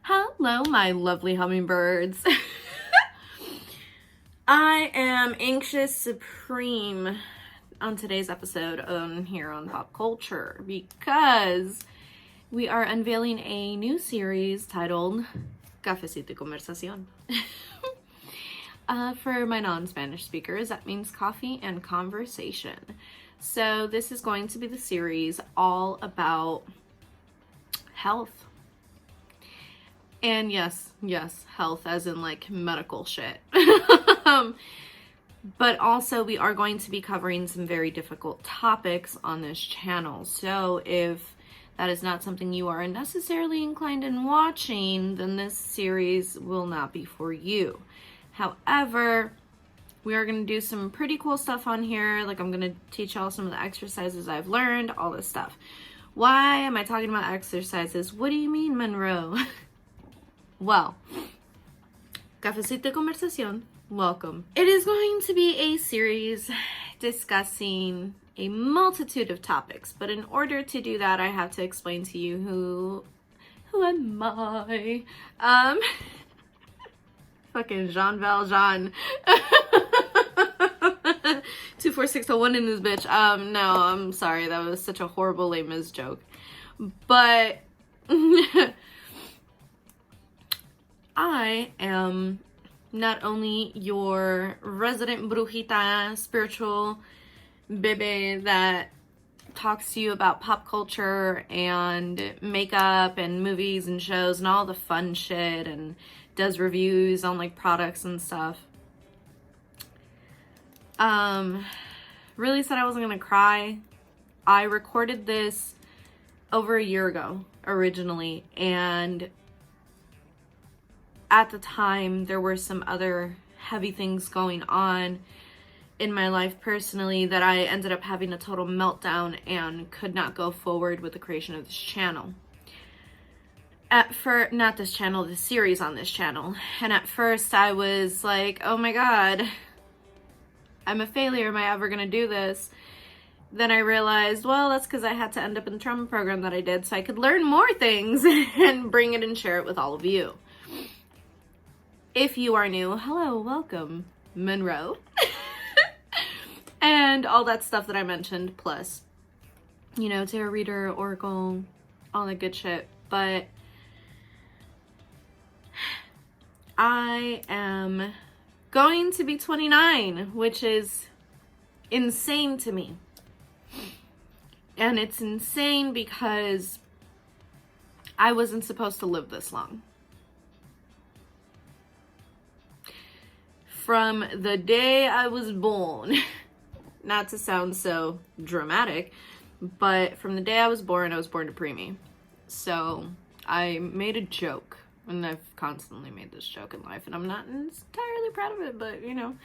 Hello, my lovely hummingbirds. I am anxious supreme on today's episode here on Pop Culture because we are unveiling a new series titled Cafecito y Conversación. For my non-Spanish speakers, that means coffee and conversation. So this is going to be the series all about health. And yes, health as in like medical shit. But also we are going to be covering some very difficult topics on this channel. So if that is not something you are necessarily inclined in watching, then this series will not be for you. However, we are going to do some pretty cool stuff on here. Like I'm going to teach y'all some of the exercises I've learned, all this stuff. Why am I talking about exercises? What do you mean, Monroe? Well, Cafecito y Conversación, welcome. It is going to be a series discussing a multitude of topics, but in order to do that, I have to explain to you who am I? Fucking Jean Valjean. 24601 in this bitch. No, I'm sorry, that was such a horrible Les Mis joke. But I am not only your resident brujita, spiritual bebe that talks to you about pop culture and makeup and movies and shows and all the fun shit and does reviews on like products and stuff. Really said I wasn't gonna cry. I recorded this over a year ago originally, and at the time, there were some other heavy things going on in my life personally that I ended up having a total meltdown and could not go forward with the creation of this channel. Not this channel, the series on this channel. And at first I was like, oh my God, I'm a failure. Am I ever gonna do this? Then I realized, well, that's because I had to end up in the trauma program that I did so I could learn more things and bring it and share it with all of you. If you are new, hello, welcome, Monroe. And all that stuff that I mentioned, plus, you know, tarot reader, oracle, all that good shit. But I am going to be 29, which is insane to me. And it's insane because I wasn't supposed to live this long. From the day I was born, not to sound so dramatic, but from the day I was born to preemie. So I made a joke, and I've constantly made this joke in life, and I'm not entirely proud of it, but you know,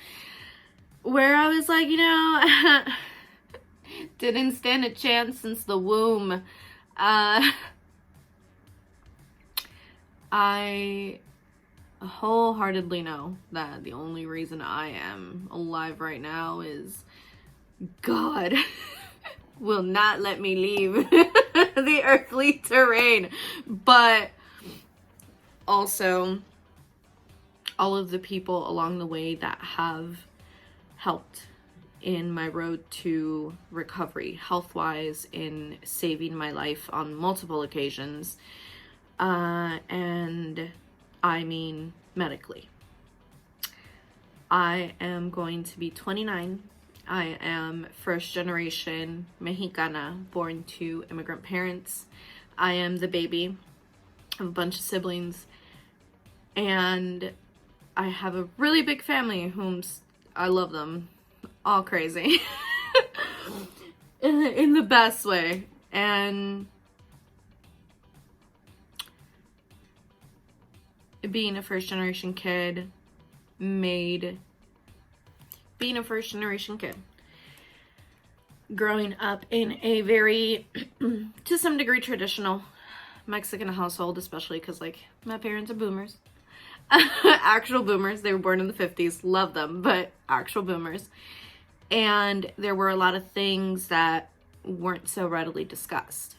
where I was like, you know, didn't stand a chance since the womb. I wholeheartedly know that the only reason I am alive right now is God will not let me leave the earthly terrain. But also all of the people along the way that have helped in my road to recovery, health-wise, in saving my life on multiple occasions, and I mean medically. I am going to be 29. I am first generation Mexicana, born to immigrant parents. I am the baby of a bunch of siblings, and I have a really big family whom I love them all crazy in the best way. And being a first generation kid growing up in a very to some degree traditional Mexican household, especially because like my parents are boomers. Actual boomers. They were born in the 50s. Love them, but actual boomers. And there were a lot of things that weren't so readily discussed.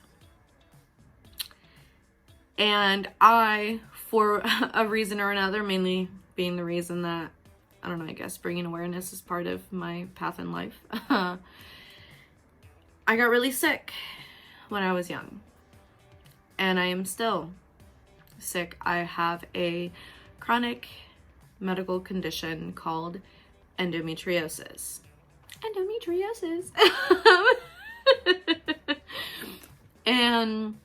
And I, for a reason or another, mainly being the reason that, I don't know, I guess bringing awareness is part of my path in life. I got really sick when I was young. And I am still sick. I have a chronic medical condition called endometriosis. Endometriosis. And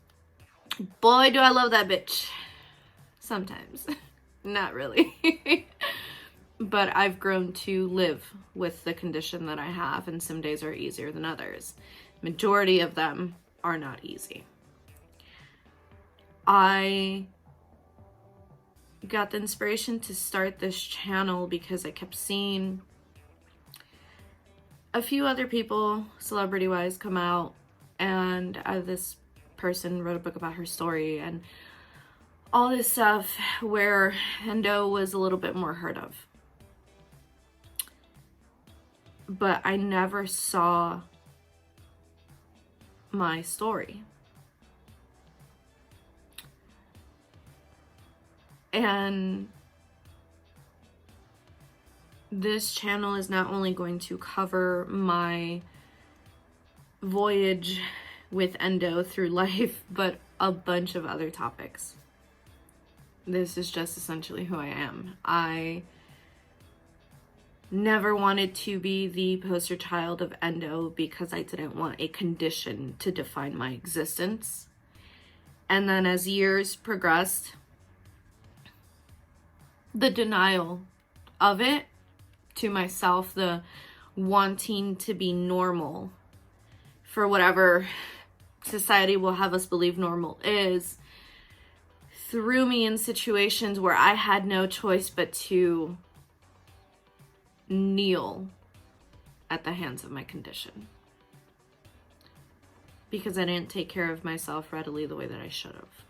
boy, do I love that bitch. Sometimes. Not really. But I've grown to live with the condition that I have, and some days are easier than others. Majority of them are not easy. I got the inspiration to start this channel because I kept seeing a few other people, celebrity-wise, come out, and this person wrote a book about her story and all this stuff where endo was a little bit more heard of. But I never saw my story. And this channel is not only going to cover my voyage with endo through life, but a bunch of other topics. This is just essentially who I am. I never wanted to be the poster child of endo because I didn't want a condition to define my existence. And then as years progressed, the denial of it to myself, the wanting to be normal for whatever society will have us believe normal is, threw me in situations where I had no choice but to kneel at the hands of my condition. Because I didn't take care of myself readily the way that I should have.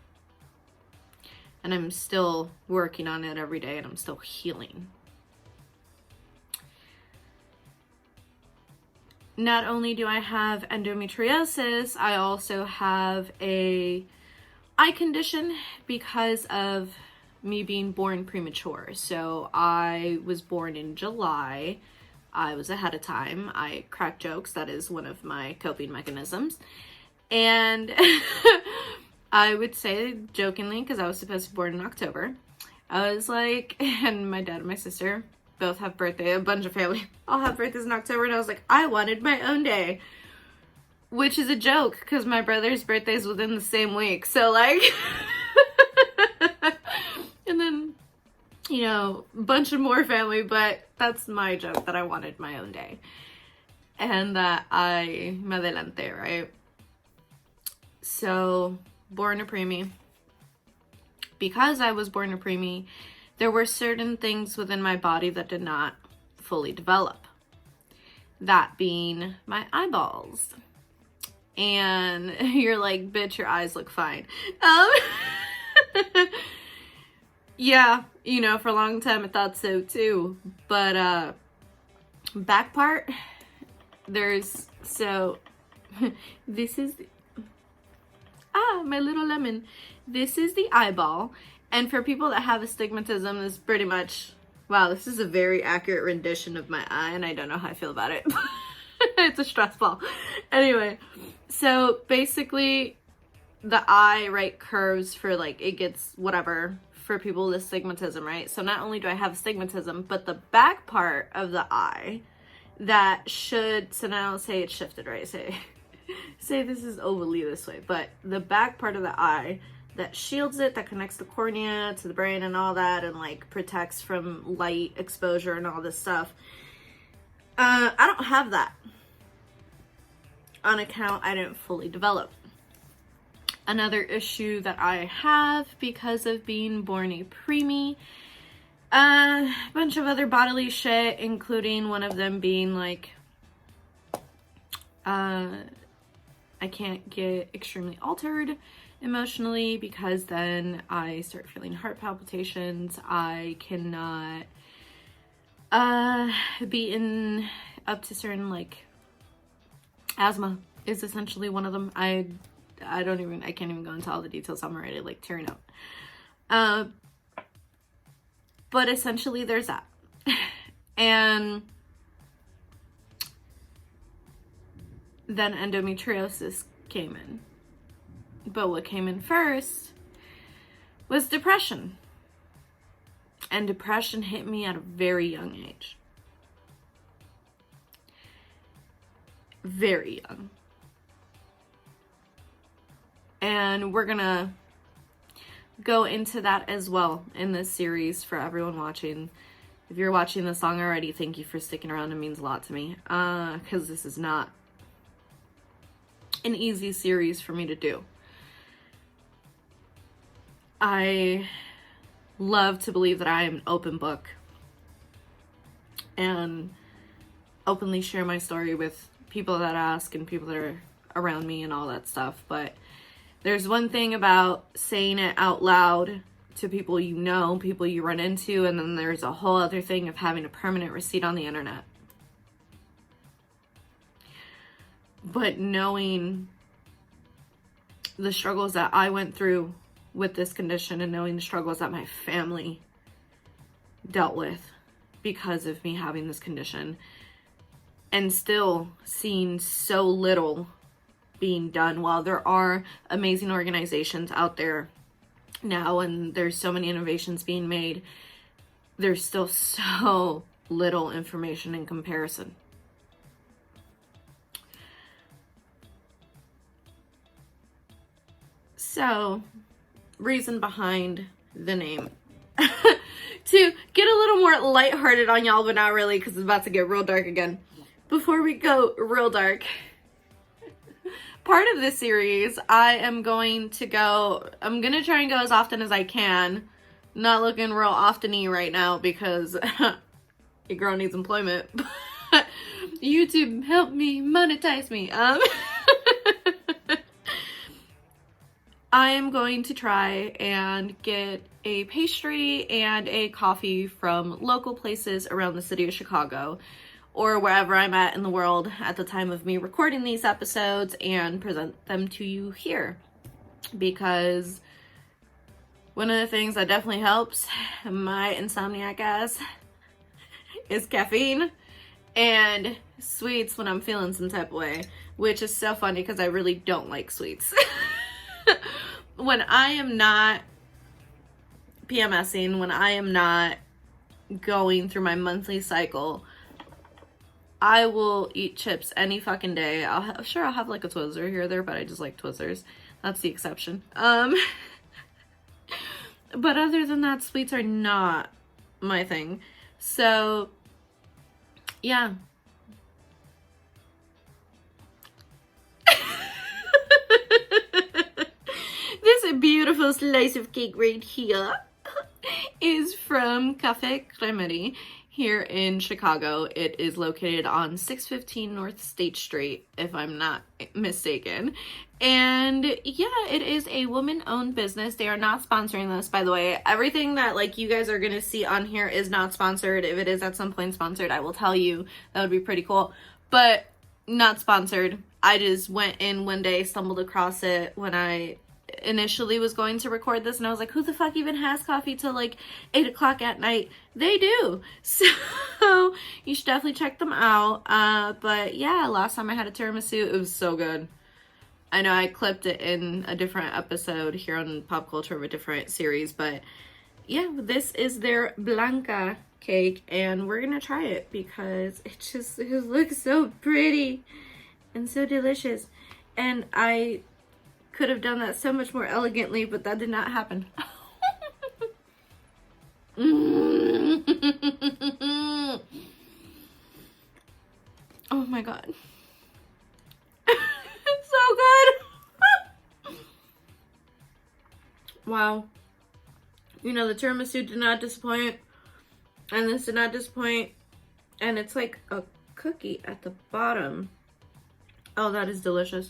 And I'm still working on it every day, and I'm still healing. Not only do I have endometriosis, I also have a eye condition because of me being born premature. So I was born in July. I was ahead of time. I crack jokes. That is one of my coping mechanisms. And I would say jokingly, because I was supposed to be born in October, I was like, and my dad and my sister both have birthday, a bunch of family all have birthdays in October, and I was like, I wanted my own day. Which is a joke, because my brother's birthday is within the same week. So, like, and then, you know, a bunch of more family, but that's my joke, that I wanted my own day. And that I me adelanté, right? So, born a preemie. Because I was born a preemie, there were certain things within my body that did not fully develop. That being my eyeballs. And you're like, bitch, your eyes look fine. Yeah, you know, for a long time I thought so too. But back part, there's, so this is, my little lemon. This is the eyeball. And for people that have astigmatism, this is pretty much, wow, this is a very accurate rendition of my eye, and I don't know how I feel about it. It's a stress ball. Anyway, so basically the eye, right, curves for, like, it gets whatever for people with astigmatism, right? So not only do I have astigmatism, but the back part of the eye that should, so now say it's shifted, right? Say this is ovally this way, but the back part of the eye that shields it, that connects the cornea to the brain and all that, and like protects from light exposure and all this stuff. I don't have that on account I didn't fully develop. Another issue that I have because of being born a preemie, a bunch of other bodily shit, including one of them being like, I can't get extremely altered emotionally because then I start feeling heart palpitations. I cannot be in up to certain, like, asthma is essentially one of them. I I can't even go into all the details. I'm already like tearing up. But essentially there's that. And then endometriosis came in. But what came in first was depression. And depression hit me at a very young age. Very young. And we're gonna go into that as well in this series for everyone watching. If you're watching the song already, thank you for sticking around. It means a lot to me. Because this is not an easy series for me to do. I love to believe that I am an open book and openly share my story with people that ask and people that are around me and all that stuff. But there's one thing about saying it out loud to people you know, people you run into, and then there's a whole other thing of having a permanent receipt on the internet. But knowing the struggles that I went through with this condition and knowing the struggles that my family dealt with because of me having this condition, and still seeing so little being done. While there are amazing organizations out there now and there's so many innovations being made, there's still so little information in comparison. So, reason behind the name. To get a little more lighthearted on y'all, but not really, because it's about to get real dark again. Before we go real dark, part of this series, I'm going to try and go as often as I can. Not looking real often-y right now because your girl needs employment. YouTube, help me, monetize me. I am going to try and get a pastry and a coffee from local places around the city of Chicago or wherever I'm at in the world at the time of me recording these episodes and present them to you here. Because one of the things that definitely helps my insomniac ass is caffeine and sweets when I'm feeling some type of way, which is so funny because I really don't like sweets. When I am not PMSing, when I am not going through my monthly cycle, I will eat chips any fucking day. I'll have like a Twizzler here or there, but I just like Twizzlers. That's the exception. But other than that, sweets are not my thing. So, yeah. This beautiful slice of cake right here is from Cafecito here in Chicago. It is located on 615 North State Street, if I'm not mistaken. And yeah, it is a woman-owned business. They are not sponsoring this, by the way. Everything that like you guys are going to see on here is not sponsored. If it is at some point sponsored, I will tell you. That would be pretty cool. But not sponsored. I just went in one day, stumbled across it when I initially was going to record this, and I was like, who the fuck even has coffee till like 8 o'clock at night? They do. So you should definitely check them out. But yeah, last time I had a tiramisu, it was so good. I know I clipped it in a different episode here on Pop Culture of a different series, but yeah, this is their Blanca cake, and we're gonna try it because it looks so pretty and so delicious. And I could have done that so much more elegantly, but that did not happen. Oh my god. It's so good. Wow. You know, the tiramisu did not disappoint, and this did not disappoint, and it's like a cookie at the bottom. Oh, that is delicious.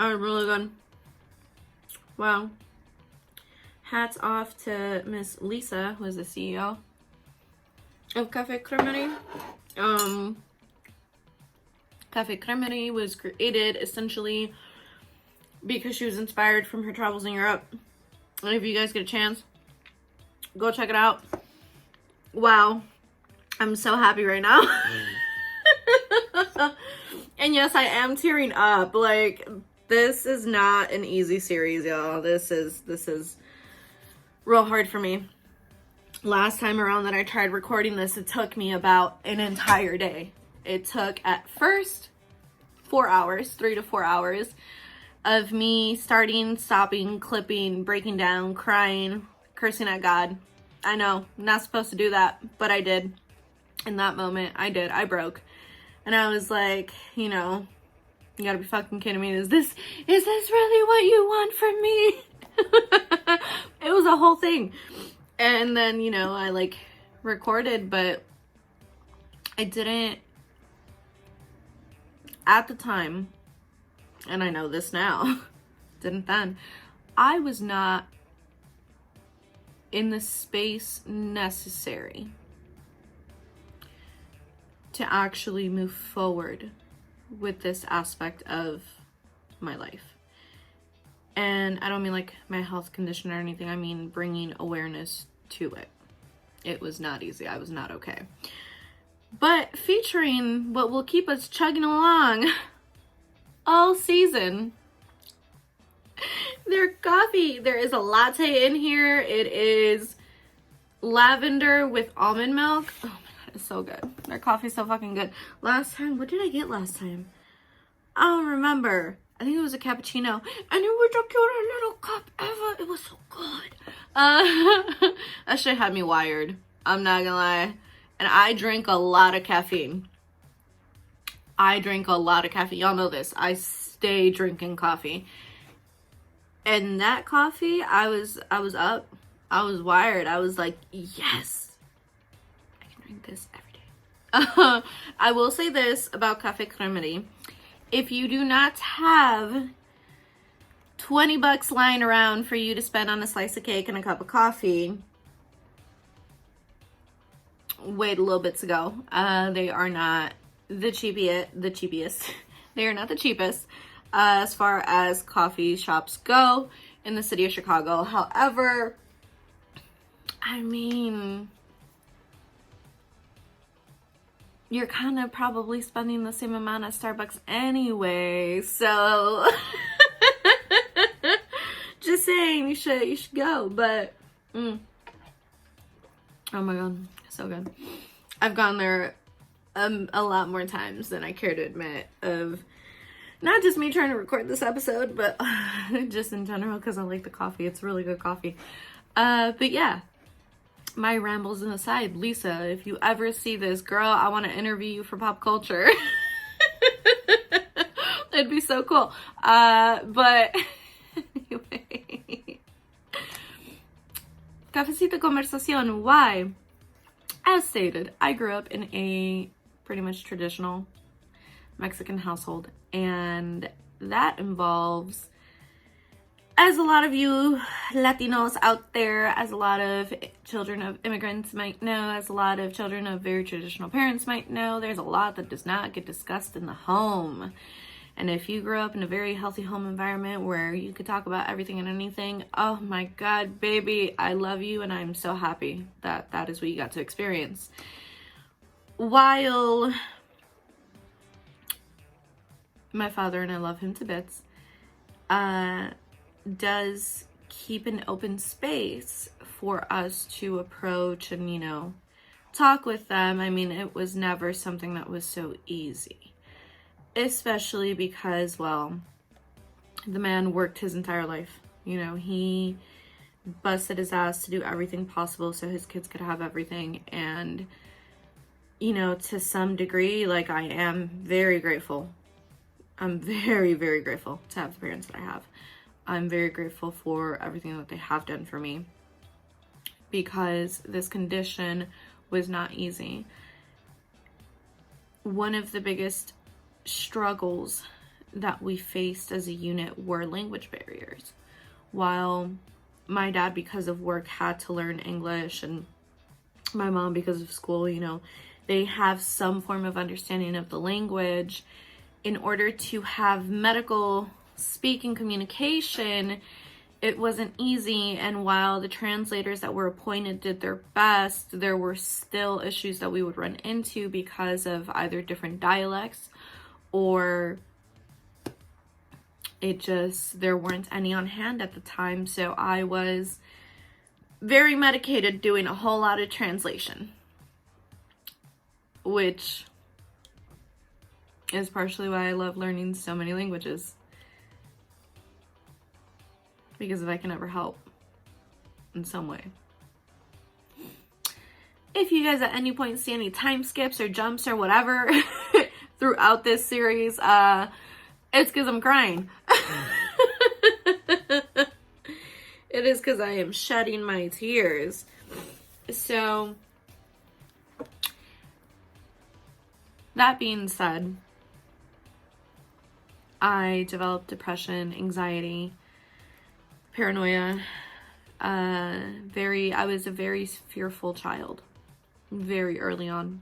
Oh, really good. Wow. Hats off to Miss Lisa, who is the CEO of Cafecito. Cafecito was created essentially because she was inspired from her travels in Europe. And if you guys get a chance, go check it out. Wow, I'm so happy right now. And yes, I am tearing up. Like, this is not an easy series, y'all. This is real hard for me. Last time around that I tried recording this, it took me about an entire day. It took at first 4 hours, 3 to 4 hours of me starting, stopping, clipping, breaking down, crying, cursing at God. I know, not supposed to do that, but I did. In that moment, I did. I broke. And I was like, you know, you gotta be fucking kidding me. Is this really what you want from me? It was a whole thing. And then, you know, I like recorded, but I didn't, at the time, and I know this now, didn't then, I was not in the space necessary to actually move forward with this aspect of my life. And I don't mean like my health condition or anything. I mean bringing awareness to it. It was not easy. I was not okay. But featuring what will keep us chugging along all season, their coffee. There is a latte in here. It is lavender with almond milk. Oh my god, it's so good. Their coffee's so fucking good. Last time, what did I get last time? I don't remember. I think it was a cappuccino. And it was the cutest little cup ever. It was so good. That shit had me wired. I'm not gonna lie. And I drink a lot of caffeine. Y'all know this. I stay drinking coffee. And that coffee, I was up. I was wired. I was like, yes, I can drink this every day. I will say this about Café Cremerie. If you do not have $20 lying around for you to spend on a slice of cake and a cup of coffee, wait a little bit to go. They are not the cheapest. They are not the cheapest as far as coffee shops go in the city of Chicago. However, I mean, you're kind of probably spending the same amount at Starbucks anyway, so just saying, you should go. But oh my god, so good. I've gone there a lot more times than I care to admit, of not just me trying to record this episode, but just in general, because I like the coffee. It's really good coffee. But yeah, my rambles aside, Lisa, if you ever see this, girl, I want to interview you for POPCulture. It'd be so cool. But anyway, Cafecito y Conversación. Why? As stated, I grew up in a pretty much traditional Mexican household, and that involves, as a lot of you Latinos out there, as a lot of children of immigrants might know, as a lot of children of very traditional parents might know, there's a lot that does not get discussed in the home. And if you grew up in a very healthy home environment where you could talk about everything and anything, oh my god, baby, I love you, and I'm so happy that that is what you got to experience. While my father, and I love him to bits, does keep an open space for us to approach and, you know, talk with them. I mean, it was never something that was so easy, especially because, well, the man worked his entire life. You know, he busted his ass to do everything possible so his kids could have everything. And, you know, to some degree, like, I am very grateful. I'm very, very grateful to have the parents that I have. I'm very grateful for everything that they have done for me, because this condition was not easy. One of the biggest struggles that we faced as a unit were language barriers. While my dad, because of work, had to learn English, and my mom, because of school, you know, they have some form of understanding of the language. In order to have medical speaking communication, it wasn't easy, and while the translators that were appointed did their best, there were still issues that we would run into because of either different dialects or there weren't any on hand at the time. So I was very medicated doing a whole lot of translation, which is partially why I love learning so many languages. Because if I can ever help in some way. If you guys at any point see any time skips or jumps or whatever throughout this series, it's because I'm crying. It is because I am shedding my tears. So, that being said, I developed depression, anxiety, paranoia. I was a very fearful child very early on.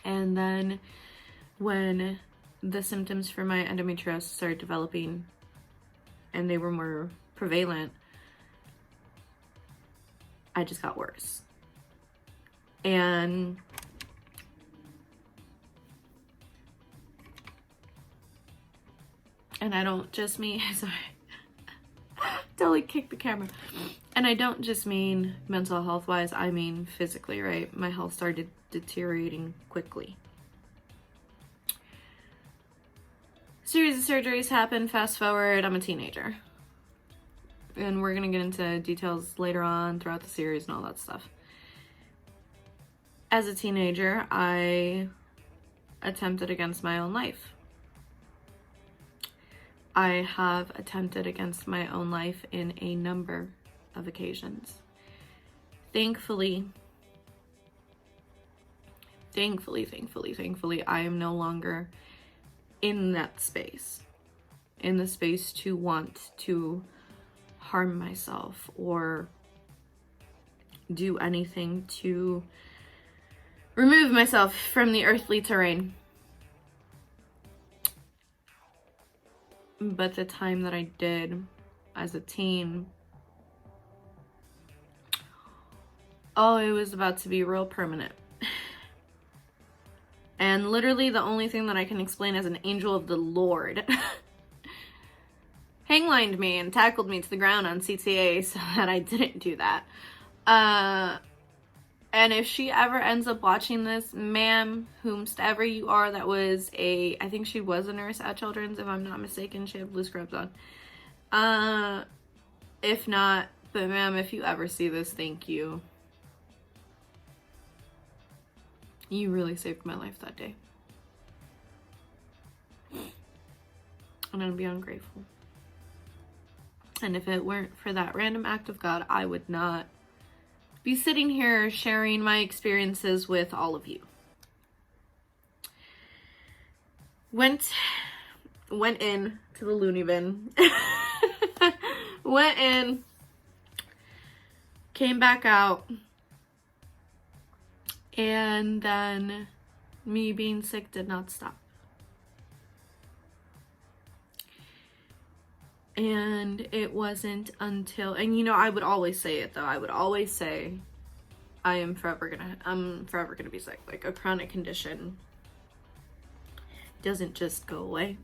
And then when the symptoms for my endometriosis started developing and they were more prevalent, I just got worse. And I don't just mean, sorry, totally kicked the camera. And I don't just mean mental health wise, I mean physically, right? My health started deteriorating quickly. Series of surgeries happened, fast forward, I'm a teenager. And we're gonna get into details later on throughout the series and all that stuff. As a teenager, I attempted against my own life. I have attempted against my own life in a number of occasions. Thankfully, I am no longer in that space. In the space to want to harm myself or do anything to remove myself from the earthly terrain. But the time that I did as a teen, it was about to be real permanent. And literally the only thing that I can explain as an angel of the Lord hanglined me and tackled me to the ground on CTA so that I didn't do that. And if she ever ends up watching this, ma'am, whomsoever you are, I think she was a nurse at Children's, if I'm not mistaken. She had blue scrubs on. If not, but ma'am, if you ever see this, thank you. You really saved my life that day. And I'm beyond grateful. And if it weren't for that random act of God, I would not be sitting here sharing my experiences with all of you. Went in to the loony bin. Went in. Came back out. And then me being sick did not stop. And it wasn't until, and I would always say it though. I would always say, I'm forever gonna be sick. Like, a chronic condition doesn't just go away.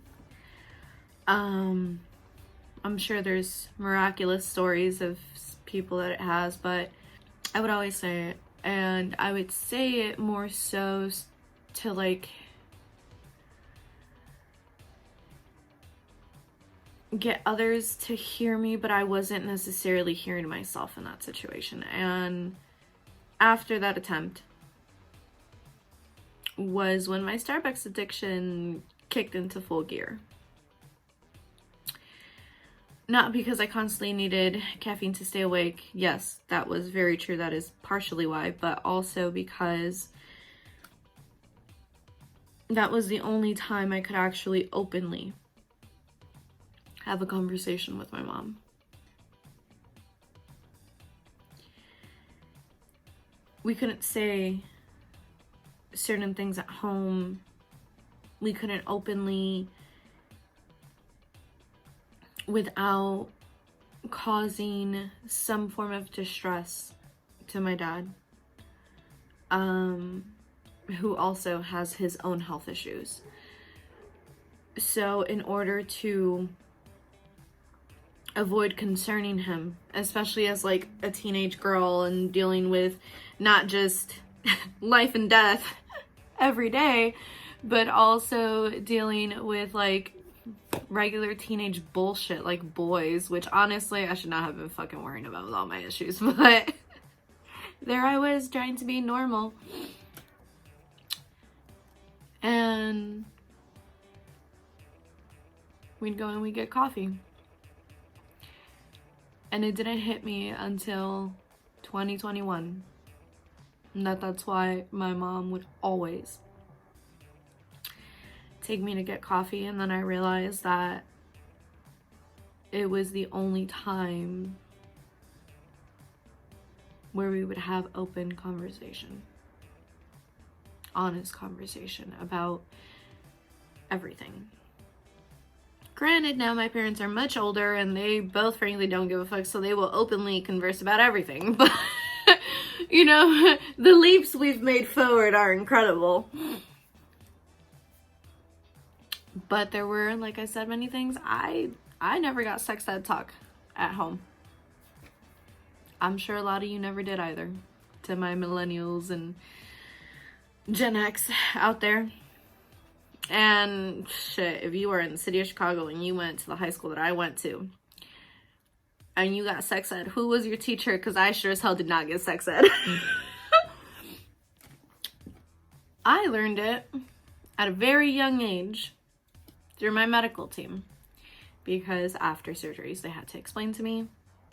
I'm sure there's miraculous stories of people that it has, but I would always say it. And I would say it more so to like get others to hear me, but I wasn't necessarily hearing myself in that situation. And after that attempt was when my Starbucks addiction kicked into full gear. Not because I constantly needed caffeine to stay awake. Yes, that was very true. That is partially why, but also because that was the only time I could actually openly have a conversation with my mom. We couldn't say certain things at home. We couldn't openly without causing some form of distress to my dad, who also has his own health issues. So in order to avoid concerning him, especially as like a teenage girl and dealing with not just life and death every day, but also dealing with like regular teenage bullshit like boys, which honestly I should not have been fucking worrying about with all my issues, but there I was trying to be normal. And we'd go and we'd get coffee. And it didn't hit me until 2021 that's why my mom would always take me to get coffee. And then I realized that it was the only time where we would have open conversation, honest conversation about everything. Granted, now my parents are much older and they both frankly don't give a fuck, so they will openly converse about everything. But, you know, the leaps we've made forward are incredible. But there were, like I said, many things. I never got sex ed talk at home. I'm sure a lot of you never did either. To my millennials and Gen X out there. And shit, if you were in the city of Chicago and you went to the high school that I went to and you got sex ed, who was your teacher? Because I sure as hell did not get sex ed. I learned it at a very young age through my medical team, because after surgeries they had to explain to me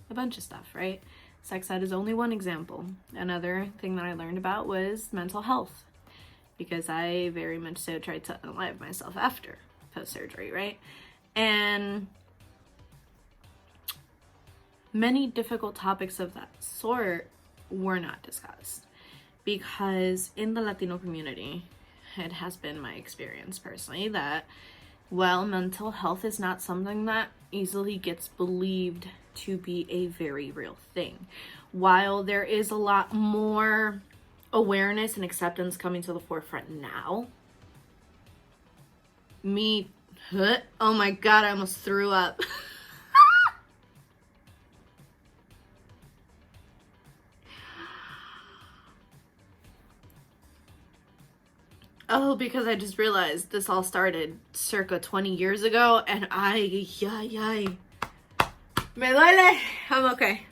a bunch of stuff, right? Sex ed is only one example. Another thing that I learned about was mental health, because I very much so tried to unalive myself after post-surgery, right? And many difficult topics of that sort were not discussed, because in the Latino community, it has been my experience personally that, well, mental health is not something that easily gets believed to be a very real thing. While there is a lot more awareness and acceptance coming to the forefront now, oh my god, I almost threw up. Oh, because I just realized this all started circa 20 years ago, and me duele. I'm okay.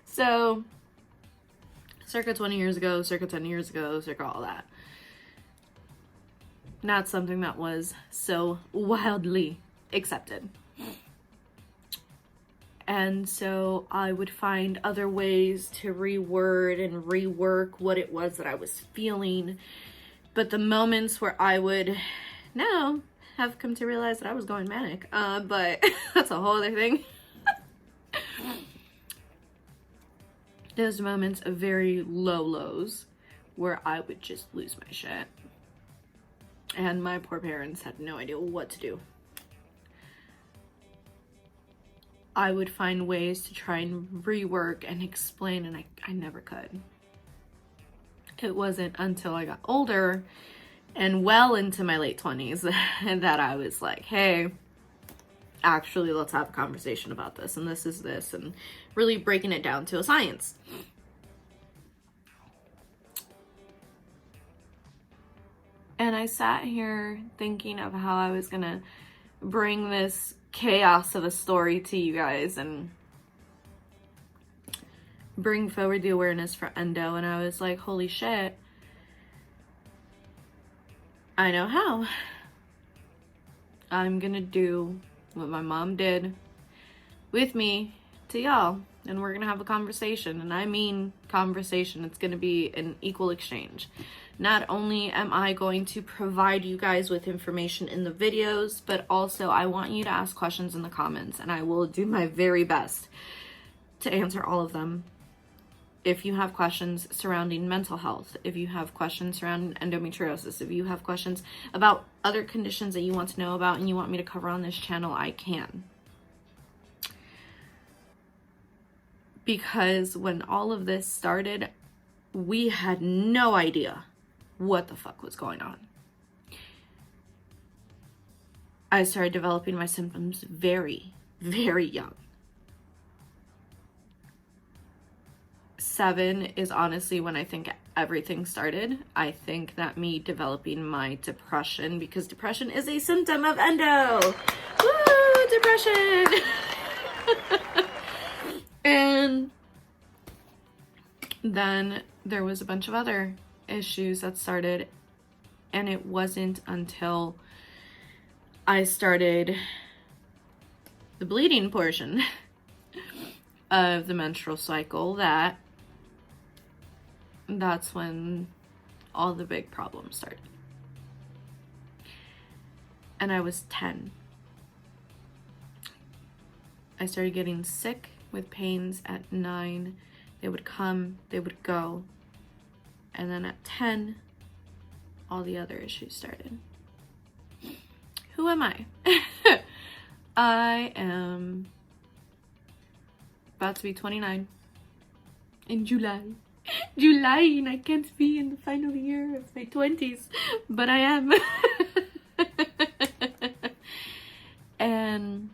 So, circa 20 years ago, circa 10 years ago, circa all that. Not something that was so wildly accepted. And so I would find other ways to reword and rework what it was that I was feeling. But the moments where I would now have come to realize that I was going manic, but that's a whole other thing. Those moments of very low lows where I would just lose my shit. And my poor parents had no idea what to do. I would find ways to try and rework and explain, and I never could. It wasn't until I got older and well into my late 20s that I was like, hey, actually, let's have a conversation about this, and this is this, and really breaking it down to a science. And I sat here thinking of how I was gonna bring this chaos of a story to you guys and bring forward the awareness for endo, and I was like, holy shit, I know how. I'm gonna do what my mom did with me to y'all, and we're gonna have a conversation. And I mean conversation. It's gonna be an equal exchange. Not only am I going to provide you guys with information in the videos, but also I want you to ask questions in the comments, and I will do my very best to answer all of them. if you have questions surrounding mental health, if you have questions surrounding endometriosis, if you have questions about other conditions that you want to know about and you want me to cover on this channel, I can. Because when all of this started, we had no idea what the fuck was going on. I started developing my symptoms very, very young. 7 is honestly when I think everything started. I think that me developing my depression, because depression is a symptom of endo. Woo, depression. And then there was a bunch of other issues that started, and it wasn't until I started the bleeding portion of the menstrual cycle that's when all the big problems started. And I was 10. I started getting sick with pains at 9. They would come, they would go. And then at 10, all the other issues started. Who am I? I am about to be 29 in July. And I can't be in the final year of my 20s, but I am. And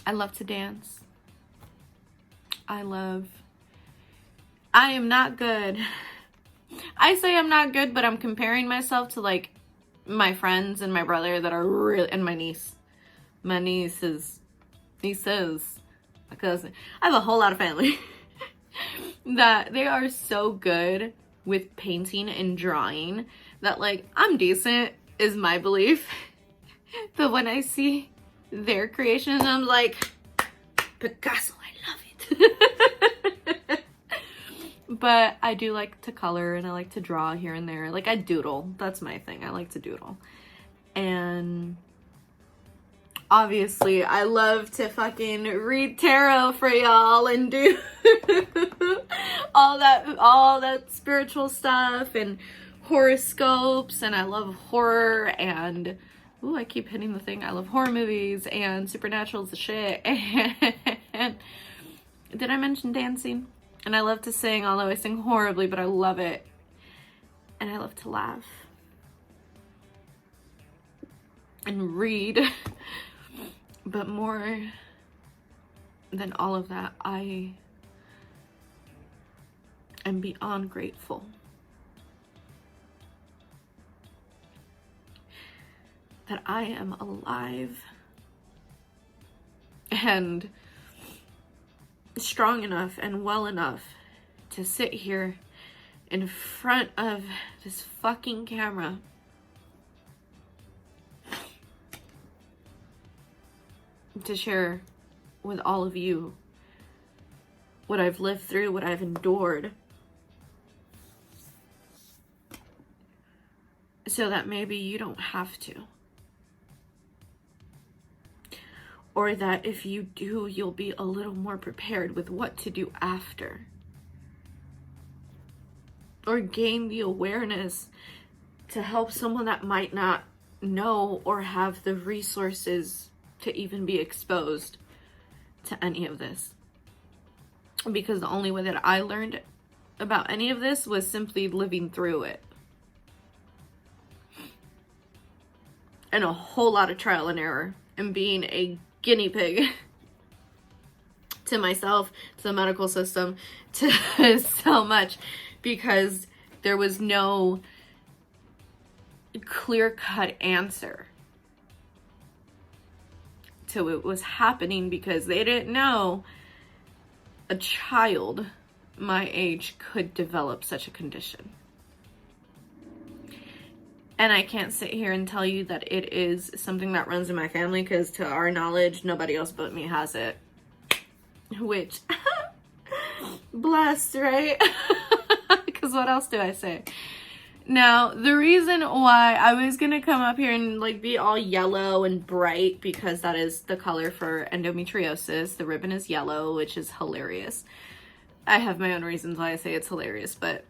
I love to dance. I am not good. I say I'm not good, but I'm comparing myself to like my friends and my brother that are really, and my niece. My nieces, my cousin. I have a whole lot of family that they are so good with painting and drawing that like I'm decent is my belief. But when I see their creations, I'm like, Picasso, I love it. But I do like to color and I like to draw here and there. Like I doodle. That's my thing. I like to doodle. And obviously I love to fucking read tarot for y'all and do all that spiritual stuff and horoscopes, and I love horror, and ooh, I keep hitting the thing. I love horror movies, and Supernatural's the shit. And did I mention dancing? And I love to sing, although I sing horribly, but I love it. And I love to laugh and read. But more than all of that, I am beyond grateful that I am alive and strong enough and well enough to sit here in front of this fucking camera to share with all of you what I've lived through, what I've endured, so that maybe you don't have to. Or that if you do, you'll be a little more prepared with what to do after. Or gain the awareness to help someone that might not know or have the resources to even be exposed to any of this. Because the only way that I learned about any of this was simply living through it. And a whole lot of trial and error, and being a guinea pig to myself, to the medical system, to so much, because there was no clear-cut answer to it was happening, because they didn't know a child my age could develop such a condition. And I can't sit here and tell you that it is something that runs in my family, because to our knowledge, nobody else but me has it. Which, blessed, right? Because what else do I say? Now, the reason why I was going to come up here and like be all yellow and bright, because that is the color for endometriosis. The ribbon is yellow, which is hilarious. I have my own reasons why I say it's hilarious, but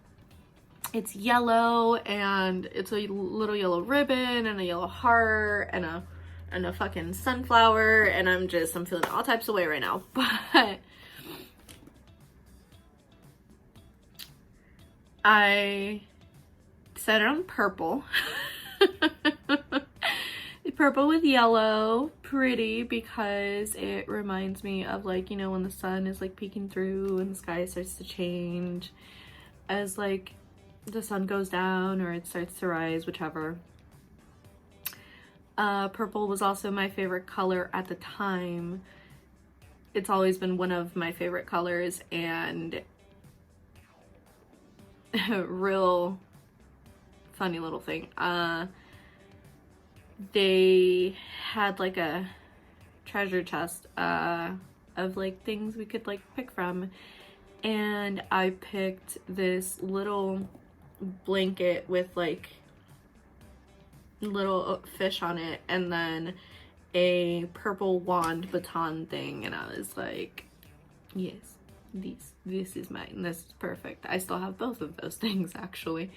it's yellow and it's a little yellow ribbon and a yellow heart and a fucking sunflower, and I'm feeling all types of way right now. But I decided on purple. Purple with yellow, pretty, because it reminds me of, like, you know, when the sun is like peeking through and the sky starts to change as like the sun goes down or it starts to rise, whichever. Purple was also my favorite color at the time. It's always been one of my favorite colors, and real funny little thing. They had like a treasure chest of like things we could like pick from, and I picked this little blanket with like little fish on it, and then a purple wand baton thing, and I was like, yes, this is mine, this is perfect. I still have both of those things, actually.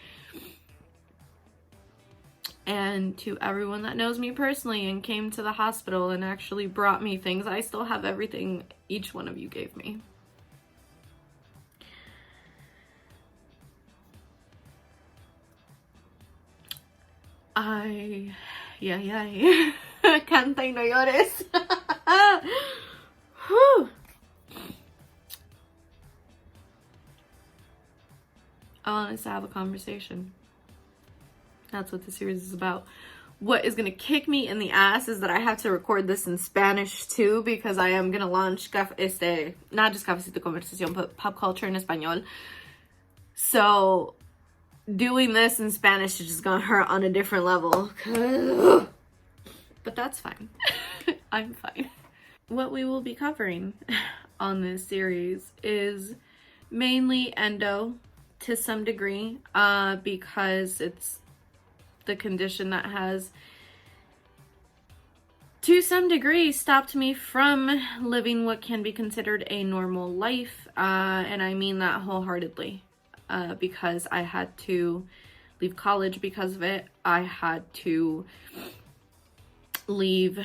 And to everyone that knows me personally and came to the hospital and actually brought me things, I still have everything each one of you gave me. Canta y no llores. Whew. I want us to have a conversation. That's what the series is about. What is gonna kick me in the ass is that I have to record this in Spanish too, because I am gonna launch not just Cafecito y Conversación, but POPCulture in Español. So doing this in Spanish is just gonna hurt on a different level. But that's fine. I'm fine. What we will be covering on this series is mainly endo to some degree, because it's the condition that has to some degree stopped me from living what can be considered a normal life, and I mean that wholeheartedly, because I had to leave college because of it. I had to leave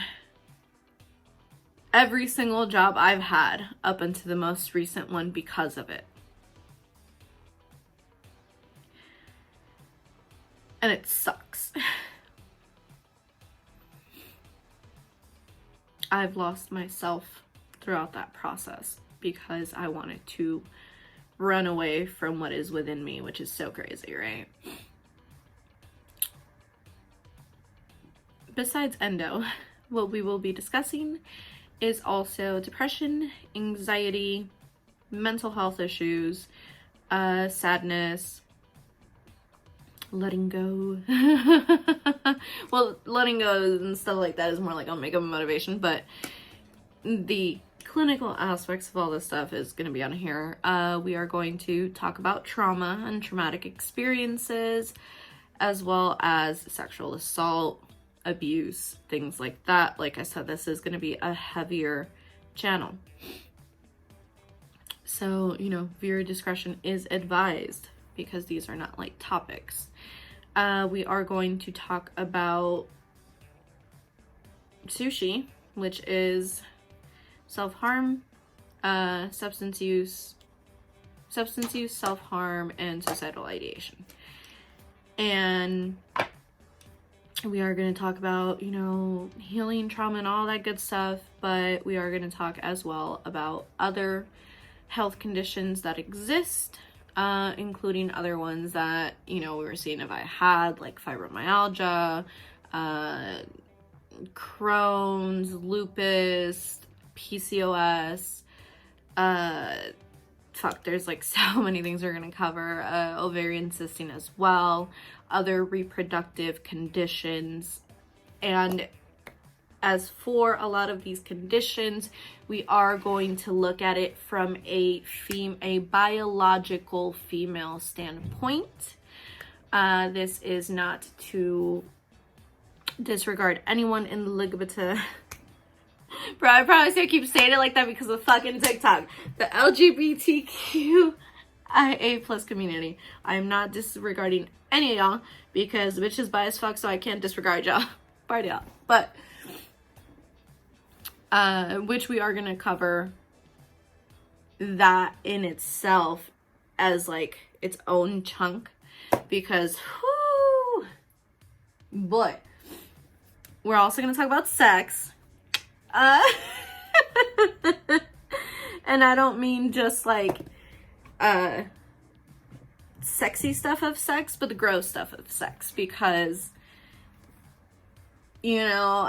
every single job I've had up until the most recent one because of it. And it sucks. I've lost myself throughout that process because I wanted to run away from what is within me, which is so crazy, right? Besides endo, what we will be discussing is also depression, anxiety, mental health issues, sadness, letting go. Well, letting go and stuff like that is more like I'll make up a motivation, but the clinical aspects of all this stuff is going to be on here. We are going to talk about trauma and traumatic experiences, as well as sexual assault, abuse, things like that. Like I said, this is going to be a heavier channel. So, you know, viewer discretion is advised because these are not light topics. We are going to talk about sushi, which is self-harm, substance use, self-harm, and suicidal ideation. And we are going to talk about, you know, healing trauma and all that good stuff, but we are going to talk as well about other health conditions that exist, including other ones that, you know, we were seeing if I had, like fibromyalgia, Crohn's, lupus, PCOS, there's like so many things we're going to cover, ovarian cysting as well, other reproductive conditions. And as for a lot of these conditions, we are going to look at it from a biological female standpoint. This is not to disregard anyone in the LGBT Bro, I promise you I keep saying it like that because of fucking TikTok. The LGBTQIA plus community. I am not disregarding any of y'all because bitch is bi as fuck, so I can't disregard y'all. Pardon y'all. But, which we are gonna cover that in itself as like its own chunk because, whoo, boy. We're also gonna talk about sex. And I don't mean just like sexy stuff of sex, but the gross stuff of sex, because you know,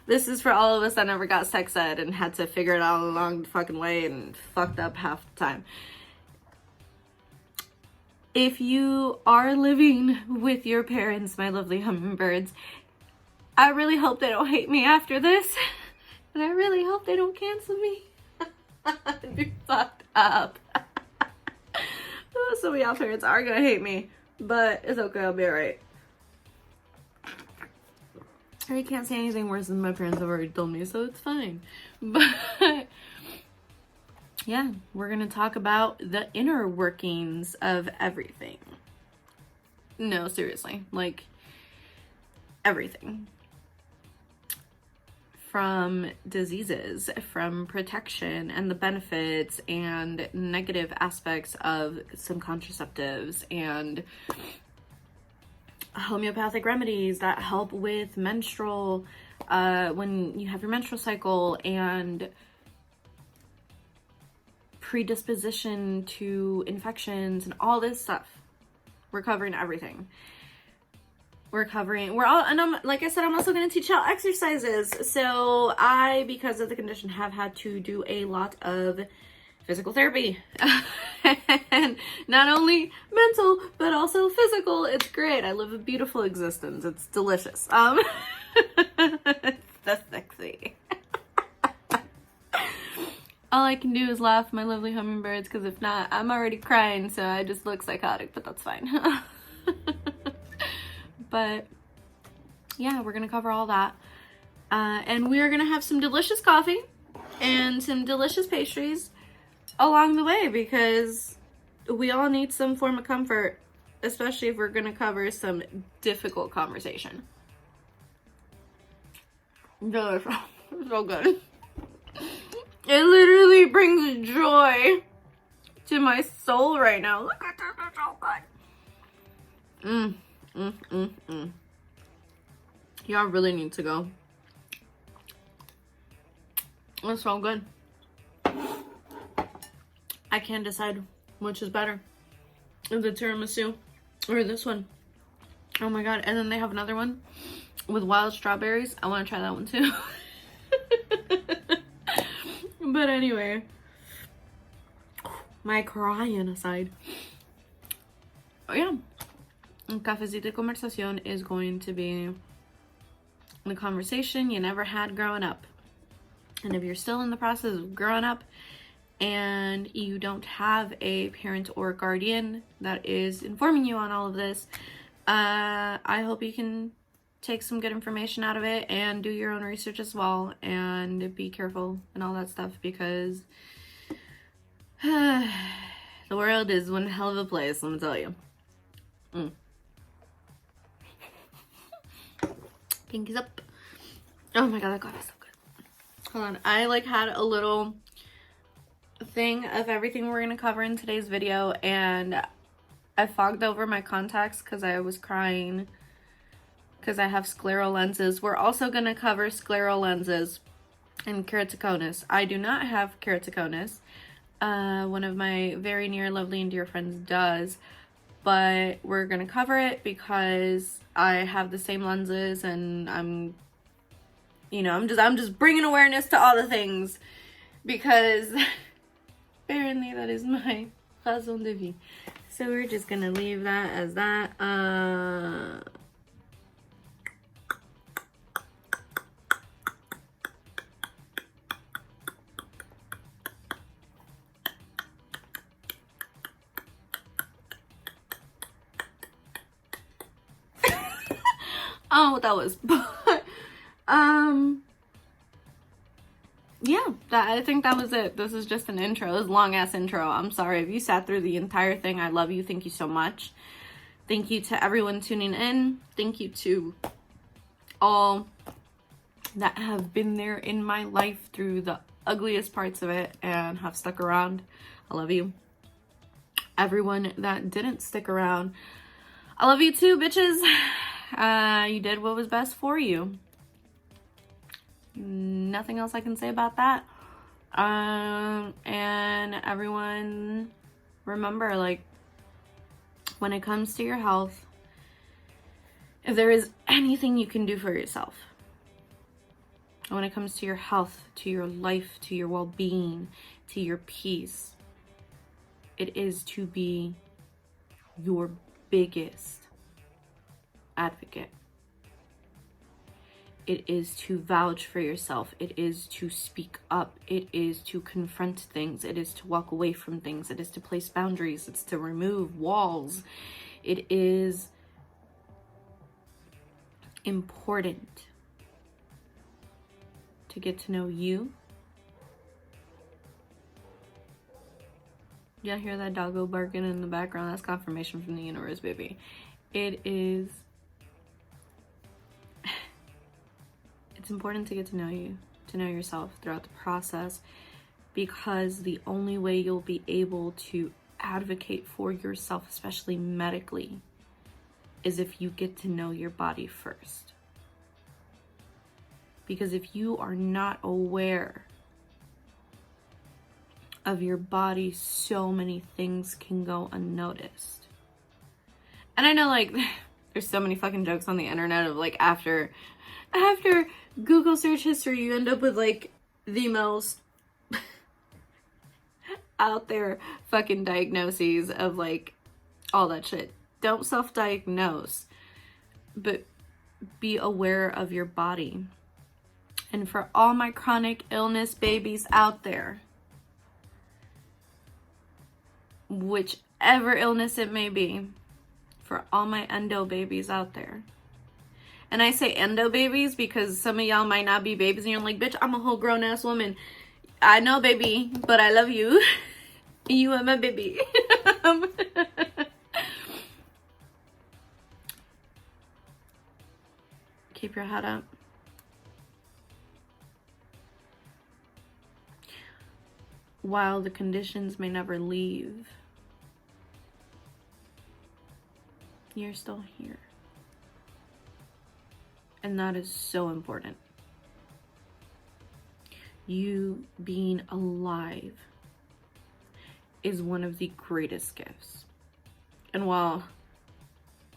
this is for all of us that never got sex ed and had to figure it out along the fucking way and fucked up half the time. If you are living with your parents, my lovely hummingbirds, I really hope they don't hate me after this. And I really hope they don't cancel me. I'd be fucked up. Some of y'all parents are gonna hate me, but it's okay, I'll be alright. I can't say anything worse than my parents have already told me, so it's fine. But yeah, we're gonna talk about the inner workings of everything. No, seriously, like everything. From diseases, from protection and the benefits and negative aspects of some contraceptives and homeopathic remedies that help with menstrual, when you have your menstrual cycle, and predisposition to infections and all this stuff. We're covering everything. Like I said, I'm also going to teach y'all exercises. So I, because of the condition, have had to do a lot of physical therapy. And not only mental, but also physical. It's great. I live a beautiful existence. It's delicious. That's sexy. All I can do is laugh, my lovely hummingbirds, because if not, I'm already crying, so I just look psychotic, but that's fine. But yeah, we're gonna cover all that. And we are gonna have some delicious coffee and some delicious pastries along the way, because we all need some form of comfort, especially if we're gonna cover some difficult conversation. Delicious. So good. It literally brings joy to my soul right now. Look at this, it's so good. Y'all really need to go. It's so good. I can't decide which is better, the tiramisu or this one. Oh my god. And then they have another one with wild strawberries. I want to try that one too. But anyway, my crying aside. Oh yeah. Cafecito y Conversación is going to be the conversation you never had growing up. And if you're still in the process of growing up and you don't have a parent or guardian that is informing you on all of this, I hope you can take some good information out of it and do your own research as well and be careful and all that stuff, because the world is one hell of a place, let me tell you. Pinkies up. Oh my god, that coffee is so good. Hold on, I like had a little thing of everything we're gonna cover in today's video, and I fogged over my contacts because I was crying because I have scleral lenses. We're also gonna cover scleral lenses and keratoconus. I do not have keratoconus. One of my very near, lovely, and dear friends does, but we're gonna cover it because I have the same lenses, and I'm just bringing awareness to all the things, because apparently that is my raison de vie. So we're just gonna leave that as that. I don't know what that was, but Yeah, I think that was it. This is just an intro. It was a long ass intro. I'm sorry if you sat through the entire thing. I love you. Thank you so much. Thank you to everyone tuning in. Thank you to all that have been there in my life through the ugliest parts of it and have stuck around. I love you. Everyone that didn't stick around, I love you too, bitches. You did what was best for you. Nothing else I can say about that. And everyone, remember, like, when it comes to your health, if there is anything you can do for yourself, when it comes to your health, to your life, to your well-being, to your peace, it is to be your biggest advocate. It is to vouch for yourself. It is to speak up. It is to confront things. It is to walk away from things. It is to place boundaries. It's to remove walls. It is important to get to know you. Y'all hear that doggo barking in the background? That's confirmation from the universe, baby. It is... It's important to get to know you, to know yourself throughout the process, because the only way you'll be able to advocate for yourself, especially medically, is if you get to know your body first. Because if you are not aware of your body, so many things can go unnoticed. And I know, like, there's so many fucking jokes on the internet of, like, after Google search history, you end up with, like, the most out there fucking diagnoses of, like, all that shit. Don't self-diagnose, but be aware of your body. And for all my chronic illness babies out there, whichever illness it may be, for all my endo babies out there. And I say endo babies because some of y'all might not be babies and you're like, bitch, I'm a whole grown ass woman. I know, baby, but I love you. You are my baby. Keep your head up. While the conditions may never leave, you're still here. And that is so important. You being alive is one of the greatest gifts. And while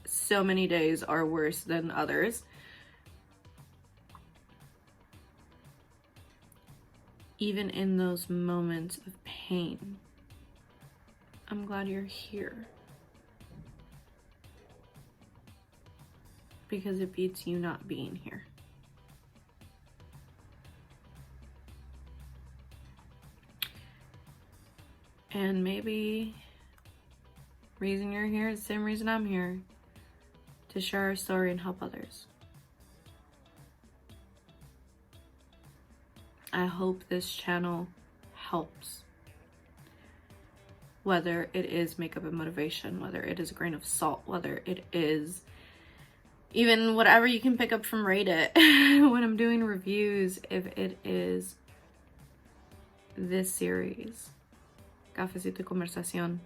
so many days are worse than others, even in those moments of pain, I'm glad you're here. Because it beats you not being here. And maybe reason you're here is the same reason I'm here, to share our story and help others. I hope this channel helps. Whether it is makeup and motivation, whether it is a grain of salt, whether it is even whatever you can pick up from Reddit when I'm doing reviews, if it is this series, Cafecito y Conversación,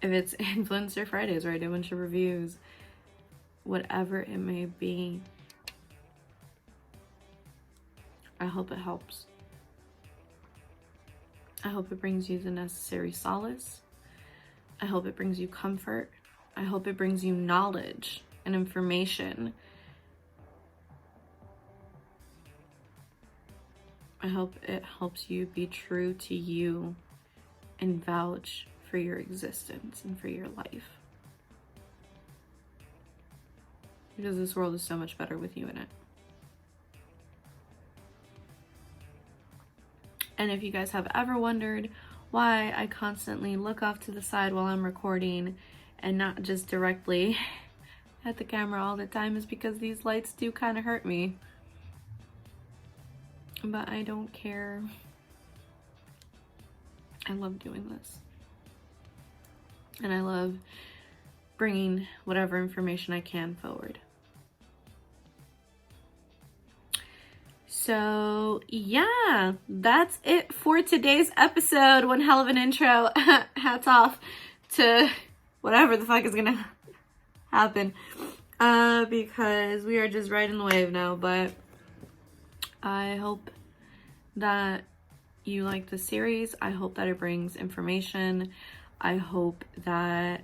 if it's Influencer Fridays where I do a bunch of reviews, whatever it may be, I hope it helps. I hope it brings you the necessary solace. I hope it brings you comfort. I hope it brings you knowledge and information. I hope it helps you be true to you and vouch for your existence and for your life. Because this world is so much better with you in it. And if you guys have ever wondered why I constantly look off to the side while I'm recording and not just directly at the camera all the time is because these lights do kind of hurt me. But I don't care. I love doing this. And I love bringing whatever information I can forward. So yeah, that's it for today's episode. One hell of an intro. Hats off to whatever the fuck is gonna happen. Because we are just riding the wave now. But I hope that you like the series. I hope that it brings information. I hope that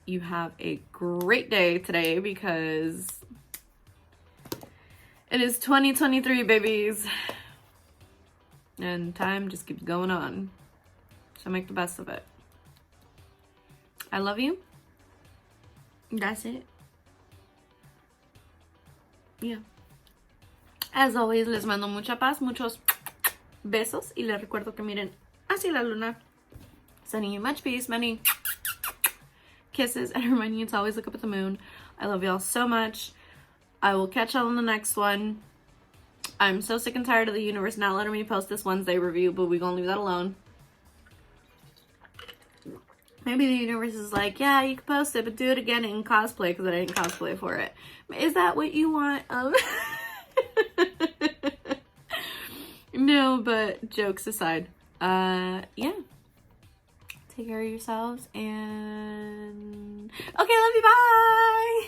you have a great day today, because it is 2023, babies. And time just keeps going on. So make the best of it. I love you. That's it. Yeah. As always, les mando mucha paz, muchos besos. Y les recuerdo que miren hacia la luna. Sending you much peace, many kisses, and reminding you to always look up at the moon. I love y'all so much. I will catch y'all on the next one. I'm so sick and tired of the universe not letting me post this Wednesday review, but we're gonna leave that alone. Maybe the universe is like, yeah, you can post it, but do it again in cosplay, because I didn't cosplay for it. Is that what you want? No, but jokes aside. Yeah. Take care of yourselves, and okay, love you, bye.